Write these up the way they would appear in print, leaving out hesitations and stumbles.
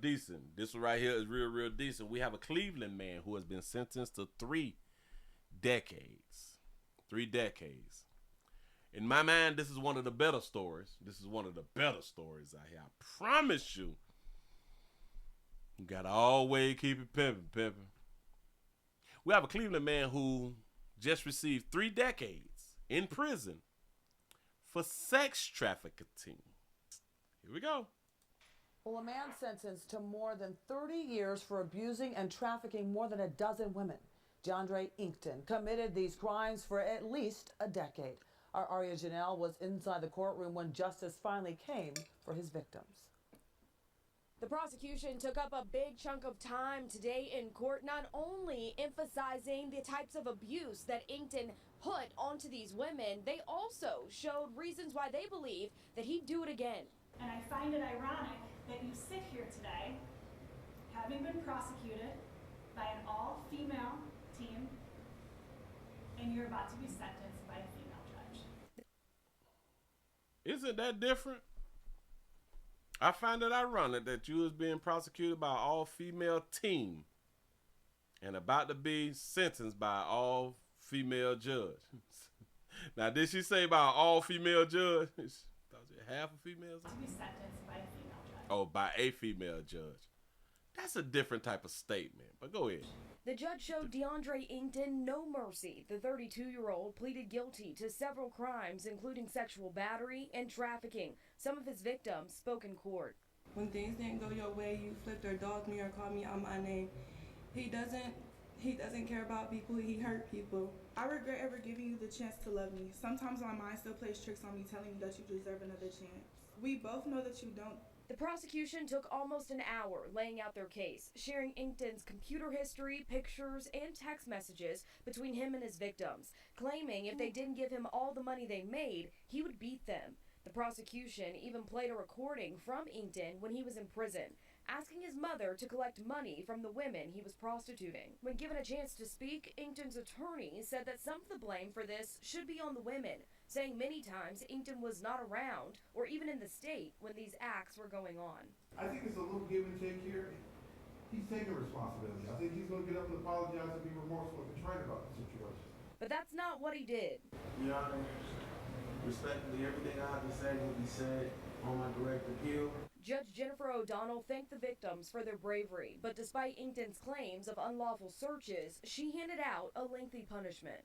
decent. This one right here is real decent. We have a Cleveland man who has been sentenced to 3 decades. 3 decades. In my mind, this is one of the better stories. This is one of the better stories out here. I promise you. You gotta always keep it pimping. We have a Cleveland man who just received 3 decades in prison for sex trafficking. Here we go. Well, a man sentenced to more than 30 years for abusing and trafficking more than a dozen women. DeAndre Inkton committed these crimes for at least a decade. Our Aria Janelle was inside the courtroom when justice finally came for his victims. The prosecution took up a big chunk of time today in court, not only emphasizing the types of abuse that Inkton put onto these women, they also showed reasons why they believe that he'd do it again. And I find it ironic that you sit here today, having been prosecuted by an all-female team, and you're about to be sentenced by a female judge. Isn't that different? I find it ironic that you was being prosecuted by an all-female team and about to be sentenced by an all-female judge. Now, did she say by an all-female judge? Thought you half a female? To be sentenced by a female judge. Oh, by a female judge. That's a different type of statement, but go ahead. The judge showed DeAndre Inkton no mercy. The 32-year-old pleaded guilty to several crimes, including sexual battery and trafficking. Some of his victims spoke in court. When things didn't go your way, you flipped or dogged me or called me out my name. He doesn't care about people. He hurt people. I regret ever giving you the chance to love me. Sometimes my mind still plays tricks on me, telling me that you deserve another chance. We both know that you don't. The prosecution took almost an hour laying out their case, sharing Inkton's computer history, pictures, and text messages between him and his victims, claiming if they didn't give him all the money they made, he would beat them. The prosecution even played a recording from Inkton when he was in prison, asking his mother to collect money from the women he was prostituting. When given a chance to speak, Inkton's attorney said that some of the blame for this should be on the women, saying many times Inkton was not around or even in the state when these acts were going on. I think it's a little give and take here. He's taking responsibility. I think he's going to get up and apologize and be remorseful and contrite about the situation. But that's not what he did. Your Honor, respectfully, everything I have to say will be said on my direct appeal. Judge Jennifer O'Donnell thanked the victims for their bravery, but despite Inkton's claims of unlawful searches, she handed out a lengthy punishment.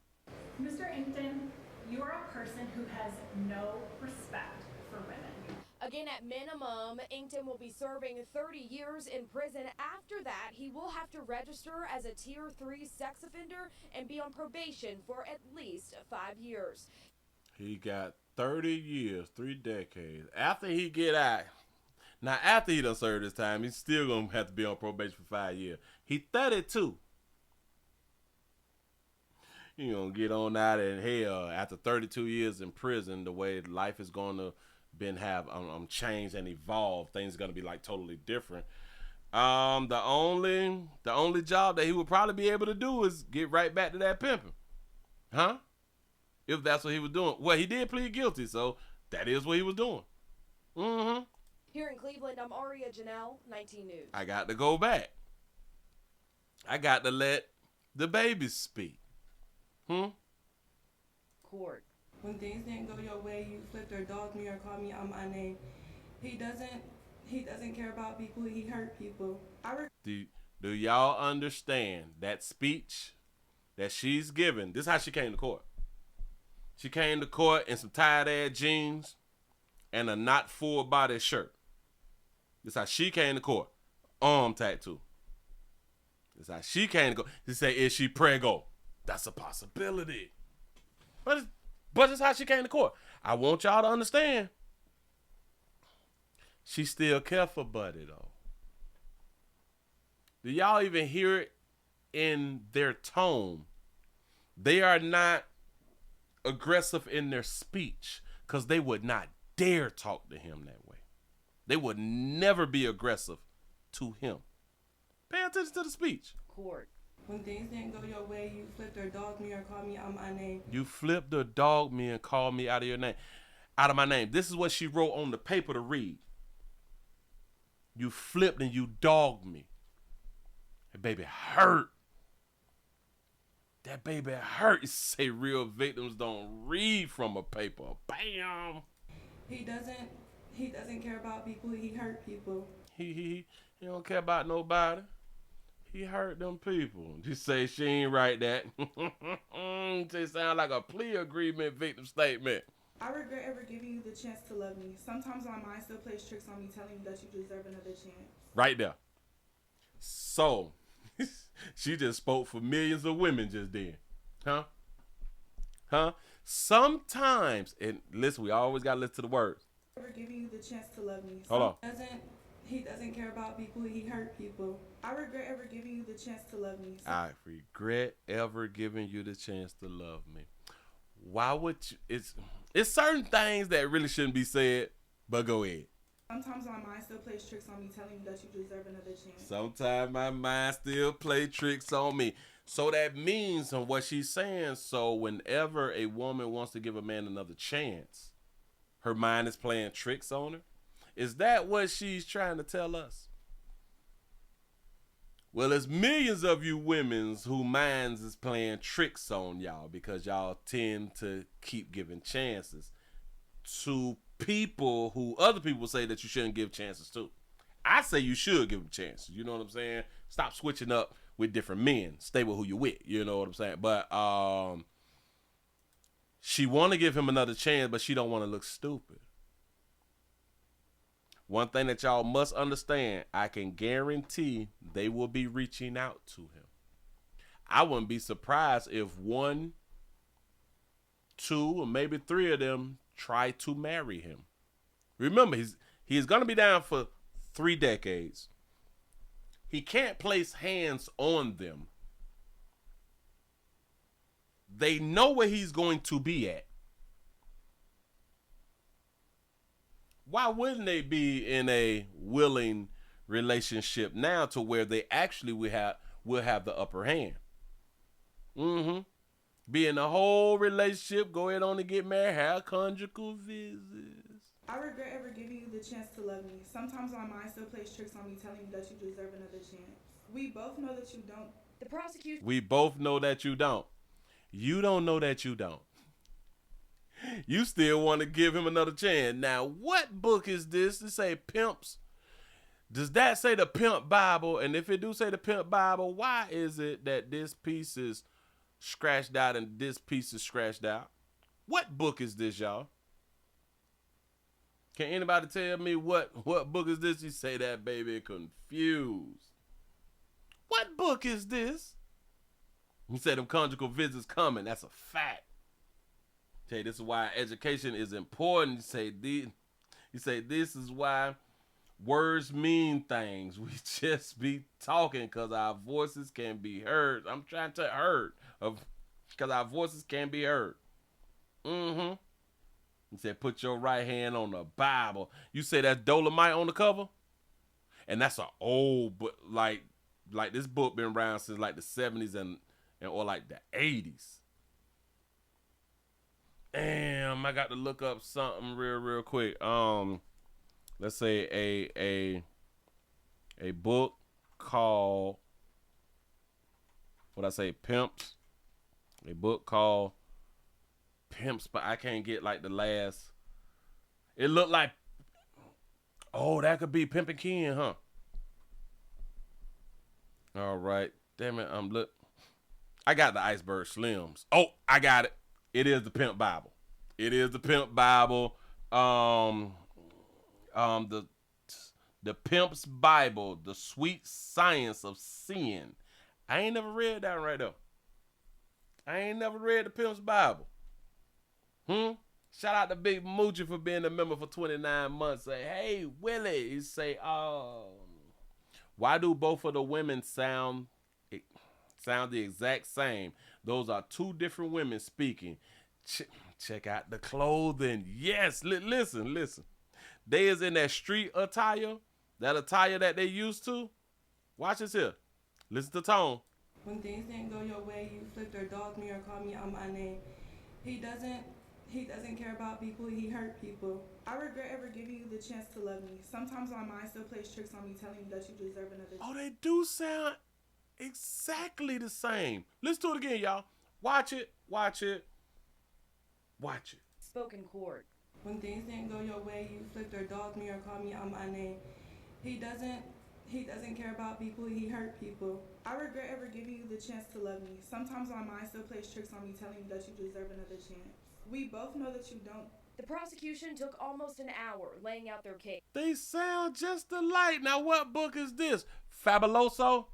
Mr. Inkton, you are a person who has no respect for women. Again, at minimum, Inkton will be serving 30 years in prison. After that, he will have to register as a Tier 3 sex offender and be on probation for at least 5 years. He got 30 years, 3 decades. After he get out, now after he done served his time, he's still going to have to be on probation for 5 years. He 32. You gonna get on out of hell after 32 years in prison. The way life is going to have changed and evolved, things are gonna be like totally different. The only job that he would probably be able to do is get right back to that pimping, huh? If that's what he was doing. Well, he did plead guilty, so that is what he was doing. Mm-hmm. Here in Cleveland, I'm Aria Janelle, 19 News. I got to go back. I got to let the babies speak. Court. When things didn't go your way, you flipped or dogged me or called me out my name. He doesn't care about people. He hurt people. Do y'all understand that speech that she's given? This is how she came to court. She came to court in some tied-ass jeans and a not full body shirt. This is how she came to court. Arm tattoo. This is how she came to court. She said, "Is she preggo?" That's a possibility. But it's how she came to court. I want y'all to understand. She still care for Buddy, though. Do y'all even hear it in their tone? They are not aggressive in their speech because they would not dare talk to him that way. They would never be aggressive to him. Pay attention to the speech. Court. When things didn't go your way, you flipped or dogged me or called me out my name. You flipped or dogged me and called me out of your name. Out of my name. This is what she wrote on the paper to read. You flipped and you dogged me. That baby hurt. That baby hurt. You say real victims don't read from a paper. Bam. He doesn't care about people. He hurt people. He don't care about nobody. He hurt them people. Just say she ain't write that. It sound like a plea agreement victim statement. I regret ever giving you the chance to love me. Sometimes my mind still plays tricks on me, telling me that you deserve another chance. Right there. So, she just spoke for millions of women just then. Huh? Sometimes, and listen, we always got to listen to the words. Ever giving you the chance to love me. Hold on. He doesn't care about people. He hurt people. I regret ever giving you the chance to love me. I regret ever giving you the chance to love me. Why would you? It's certain things that really shouldn't be said, but go ahead. Sometimes my mind still plays tricks on me, telling me that you deserve another chance. Sometimes my mind still play tricks on me. So that means on what she's saying. So whenever a woman wants to give a man another chance, her mind is playing tricks on her. Is that what she's trying to tell us? Well, there's millions of you women whose minds is playing tricks on y'all because y'all tend to keep giving chances to people who other people say that you shouldn't give chances to. I say you should give them chances. You know what I'm saying? Stop switching up with different men. Stay with who you're with. You know what I'm saying? But she want to give him another chance, but she don't want to look stupid. One thing that y'all must understand, I can guarantee they will be reaching out to him. I wouldn't be surprised if 1, 2, or maybe 3 of them try to marry him. Remember, he's going to be down for 3 decades. He can't place hands on them. They know where he's going to be at. Why wouldn't they be in a willing relationship now to where they actually will have the upper hand? Be in a whole relationship, go ahead on and get married, have conjugal visits. I regret ever giving you the chance to love me. Sometimes my mind still plays tricks on me, telling me that you deserve another chance. We both know that you don't. The prosecution. We both know that you don't. You don't know that you don't. You still want to give him another chance. Now, what book is this? It say Pimps. Does that say the Pimp Bible? And if it do say the Pimp Bible, why is it that this piece is scratched out and this piece is scratched out? What book is this, y'all? Can anybody tell me what book is this? You say that baby confused. What book is this? You say them conjugal visits coming. That's a fact. Okay, this is why education is important. You say this is why words mean things. We just be talking because our voices can be heard. I'm trying to heard because our voices can be heard. You said put your right hand on the Bible. You say that's Dolomite on the cover, and that's an old book. Like this book been around since like the 70s and or like the 80s. Damn, I got to look up something real quick. Let's say a book called Pimps. A book called Pimps, but I can't get like the last. It looked like, oh, that could be Pimp and Ken, huh? All right, damn it, look. I got the Iceberg Slims. Oh, I got it. It is the Pimp Bible. It is the Pimp Bible. The Pimp's Bible, the Sweet Science of Sin. I ain't never read that right there. I ain't never read the Pimp's Bible. Shout out to Big Moochie for being a member for 29 months. Say, hey, Willie. He say, why do both of the women sound the exact same? Those are 2 different women speaking. Check out the clothing. Yes, listen. They is in that street attire, that attire that they used to. Watch this here. Listen to tone. When things didn't go your way, you flipped or dogged me or called me out my name. He he doesn't care about people, he hurt people. I regret ever giving you the chance to love me. Sometimes my mind still plays tricks on me, telling me that you deserve another chance. Oh, they do sound exactly the same. Let's do it again, y'all. Watch it, watch it, watch it. Spoken court. When things didn't go your way, you flipped or dogged me or called me out my name. He doesn't care about people, he hurt people. I regret ever giving you the chance to love me. Sometimes my mind still plays tricks on me, telling me that you deserve another chance. We both know that you don't. The prosecution took almost an hour laying out their case. They sound just alike. Now, what book is this? Fabuloso?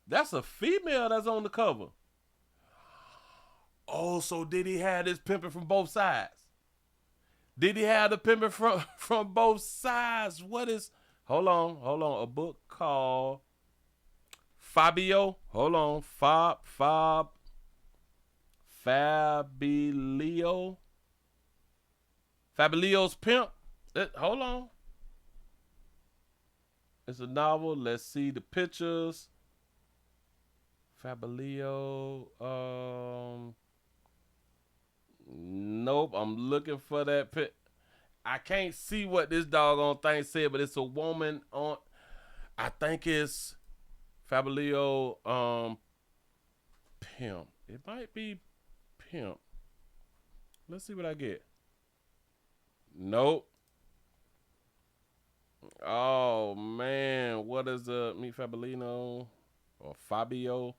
That's a female that's on the cover. Oh, so did he have this pimping from both sides? Did he have the pimping from both sides? What is... Hold on. A book called Fabio. Hold on. Fabulio's Pimp. Hold on. It's a novel. Let's see the pictures. Fabulio. Nope. I'm looking for that I can't see what this doggone thing said, but it's a woman on. I think it's Fabulio Pimp. It might be Pimp. Let's see what I get. Nope. Oh man, what is Meet Fabulino or Fabio?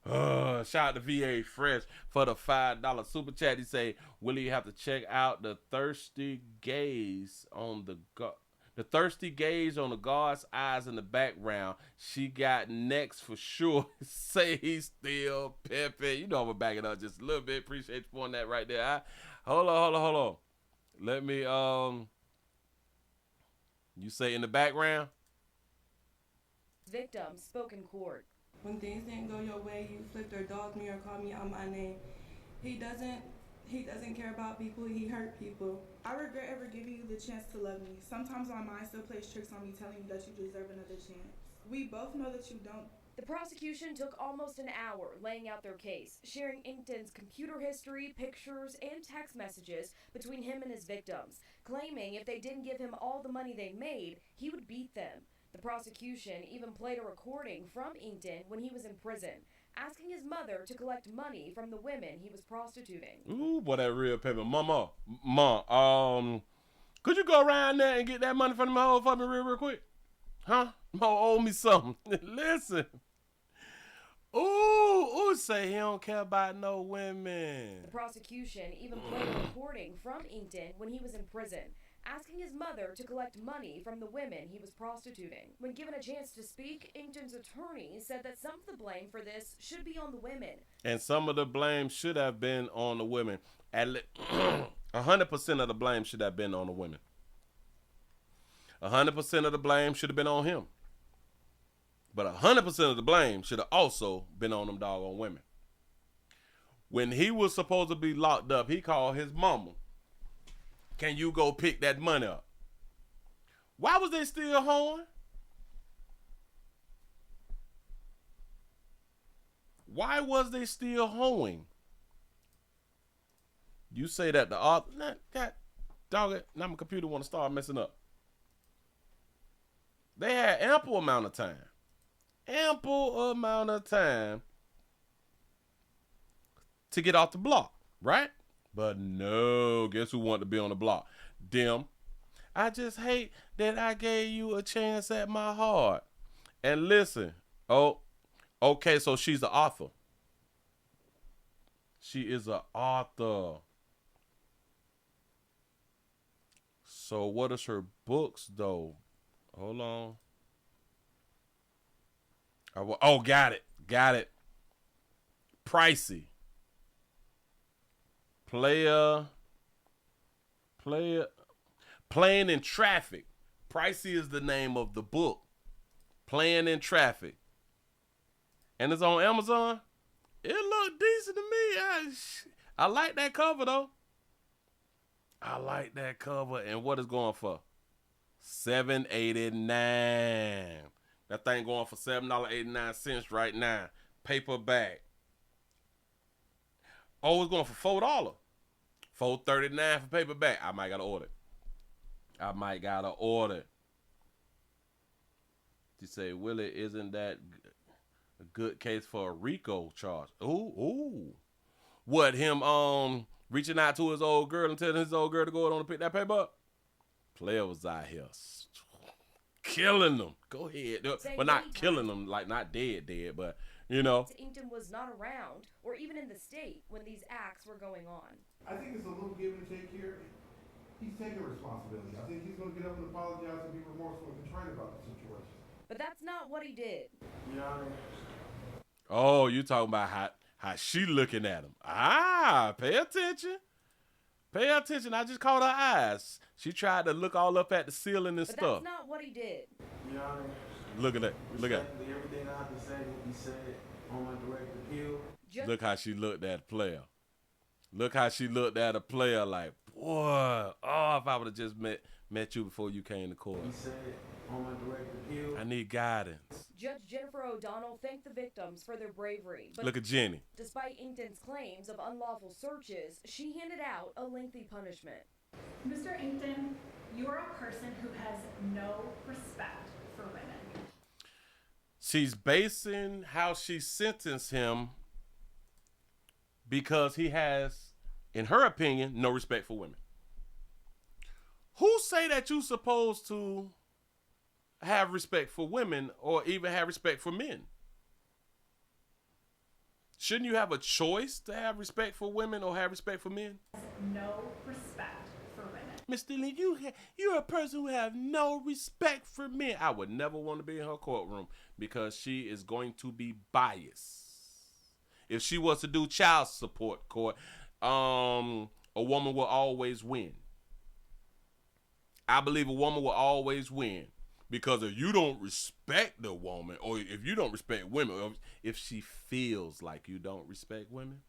Shout out to VA Fresh for the $5 super chat. He say, Willie, you have to check out the thirsty gaze on the guard's eyes in the background. She got next for sure. Say he's still pimping. You know I'm gonna back it up just a little bit. Appreciate you pulling that right there. Hold on. Let me you say in the background? Victim spoken court. When things didn't go your way, you flipped or dogged me or called me out my name. He doesn't care about people, he hurt people. I regret ever giving you the chance to love me. Sometimes my mind still plays tricks on me, telling me that you deserve another chance. We both know that you don't. The prosecution took almost an hour laying out their case, sharing Inkton's computer history, pictures, and text messages between him and his victims, claiming if they didn't give him all the money they made, he would beat them. The prosecution even played a recording from Inkton when he was in prison, asking his mother to collect money from the women he was prostituting. Ooh, boy, that real paper. Mom, could you go around there and get that money from my old for me real quick? Huh? Mo owe me something. Listen. Ooh, say he don't care about no women. The prosecution even played a recording from Inkton when he was in prison, asking his mother to collect money from the women he was prostituting. When given a chance to speak, Inkton's attorney said that some of the blame for this should be on the women. And some of the blame should have been on the women. 100% of the blame should have been on the women. 100% of the blame should have been on him. But 100% of the blame should have also been on them doggone women. When he was supposed to be locked up, he called his mama. Can you go pick that money up? Why was they still hoeing? Why was they still hoeing? You say that the author, God, dog it, now my computer want to start messing up. They had ample amount of time to get off the block, right? But no, guess who wanted to be on the block? Them. I just hate that I gave you a chance at my heart. And listen, okay, so she's the author. She is an author. So what is her books, though? Hold on. Oh, got it. Pricey. Playing in Traffic. Pricey is the name of the book. Playing in Traffic. And it's on Amazon. It looked decent to me. I like that cover, though. I like that cover. And what is going for? $7.89. That thing going for $7.89 right now. Paperback. Oh, it's going for $4. $4.39 for paperback. I might gotta order it. She say, Willie, isn't that a good case for a RICO charge? Ooh. What, him reaching out to his old girl and telling his old girl to go on and pick that paper up? Player was out here killing them. Go ahead. But not killing them, like not dead, but, you know. Inkton was not around or even in the state when these acts were going on. I think it's a little give and take here. He's taking responsibility. I think he's going to get up and apologize and be remorseful and contrite about the situation. But that's not what he did. Your Honor. Oh, you talking about how she looking at him. Pay attention. Pay attention. I just caught her eyes. She tried to look all up at the ceiling and But stuff. that's not what he did. Your Honor. Look at that. Look at it. Respectfully, everything I have to say will be said on my direct appeal. Look how she looked at the player. Look how she looked at a player like, boy, if I would have just met you before you came to court. He said on my direct appeal. I need guidance. Judge Jennifer O'Donnell thanked the victims for their bravery. But look at Jenny. Despite Inkton's claims of unlawful searches, she handed out a lengthy punishment. Mr. Inkton, you are a person who has no respect for women. She's basing how she sentenced him because he has, in her opinion, no respect for women. Who say that you supposed to have respect for women or even have respect for men? Shouldn't you have a choice to have respect for women or have respect for men? No respect for women. Mr. Lee, you're a person who have no respect for men. I would never want to be in her courtroom because she is going to be biased. If she was to do child support court, a woman will always win. I believe a woman will always win because if you don't respect the woman or if you don't respect women, or if she feels like you don't respect women,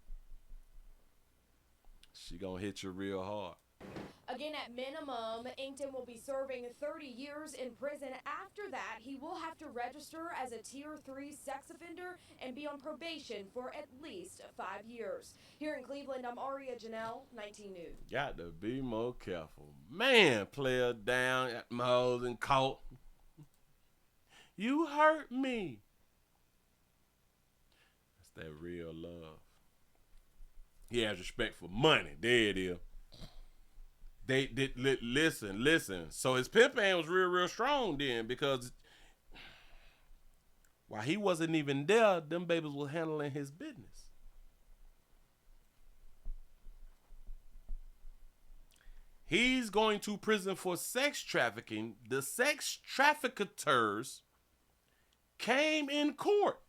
she gonna hit you real hard. Again, at minimum, Inkton will be serving 30 years in prison. After that, he will have to register as a Tier 3 sex offender and be on probation for at least 5 years. Here in Cleveland, I'm Aria Janelle, 19 News. Got to be more careful. Man, player down at my hoes and caught. You hurt me. That's that real love. He has respect for money. There it is. They did listen. So his pimp hand was real strong then because while he wasn't even there, them babies were handling his business. He's going to prison for sex trafficking. The sex traffickers came in court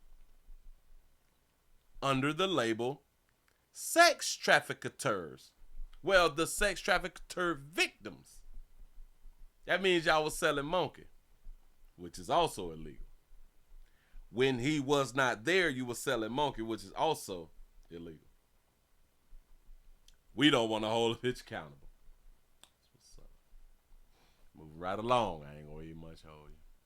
under the label sex traffickers. Well, the sex trafficker victims. That means y'all was selling monkey, which is also illegal. When he was not there, you were selling monkey, which is also illegal. We don't want to hold a bitch accountable. That's what's up. Move right along. I ain't gonna eat much hold you.